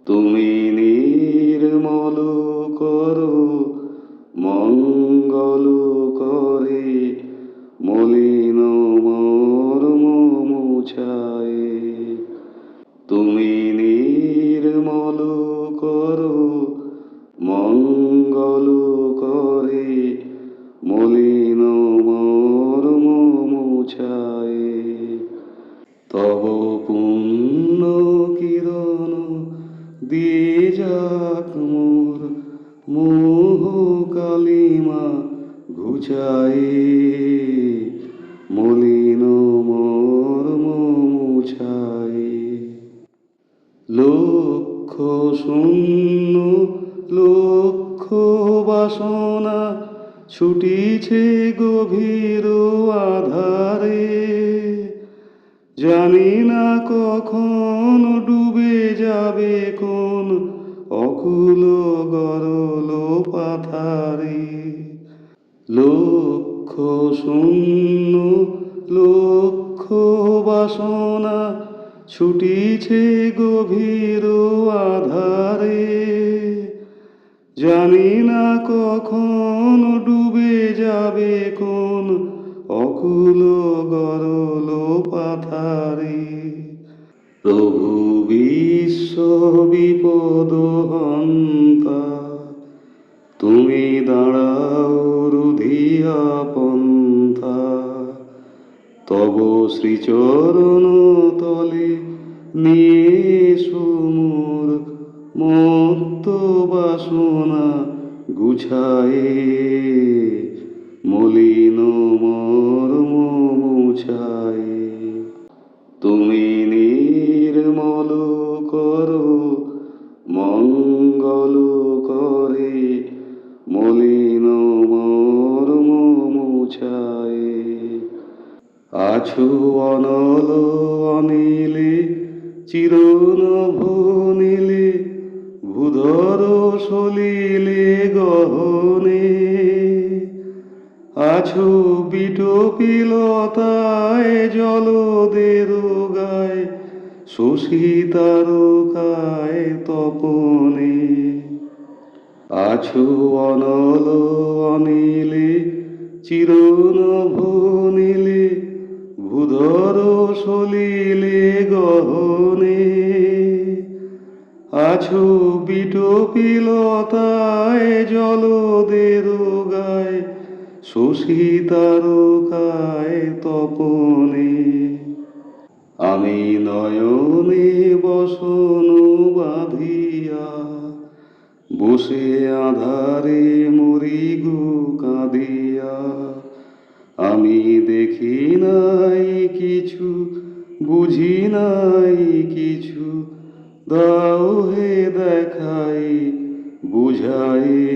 তুমি নির্মল করো মঙ্গল করে মলিন মর্ম মুছায়ে। তুমি নির্মল করো মঙ্গল করে মলিন মর্ম মুছায়ে। তব পুণ্য কিরণ দিয়ে যাক মোর মোহ কালিমা ঘুচায়ে। মলিন মর্ম মুছায়ে। লক্ষ শূন্য লক্ষ বাসনা ছুটিছে গভীর আধারে। জানি না কখন ডুবে যাবে কোন অকুল গরল পাথারে। লক্ষ শূন্য লক্ষ বাসনা ছুটিছে গভীর আধারে। জানি না কখন ডুবে যাবে কোন অকুল গরল পাথারে। প্রভু বিশ্ব বিপদ হন্তা, তুমি দাঁড়াও রুধিয়া পন্থা। তব শ্রীচরণ তলে নিয়ে মোর মত্ত বাসনা গুছায়ে। মলিন মর্ম মুছায়ে। তুমি নির্মল করো মঙ্গল করে মলিন মর্ম মুছায়ে। আছো অনল অনিলে চিরনভ নীলে ভূধর সলিলে গহনে। আছো বিটপিলতায় জলদের গায় শশী তারকায় তপনে। আছো অনল অনিলে চিরনভ নীলে ভূধর সলিলে গহনে। আছো বিটপিলতায় জলদের গায় শশী তারকায় তপনে। আমি নয়নে বসন বাঁধিয়া বসে আধারে মরি গো কাঁদিয়া। আমি দেখি নাই কিছু বুঝি নাই কিছু, দাও হে দেখাই বুঝায়ে।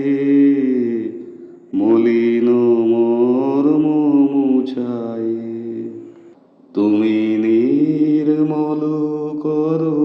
মলিন মর্ম মুছায়ে। তুমি নির্মল করো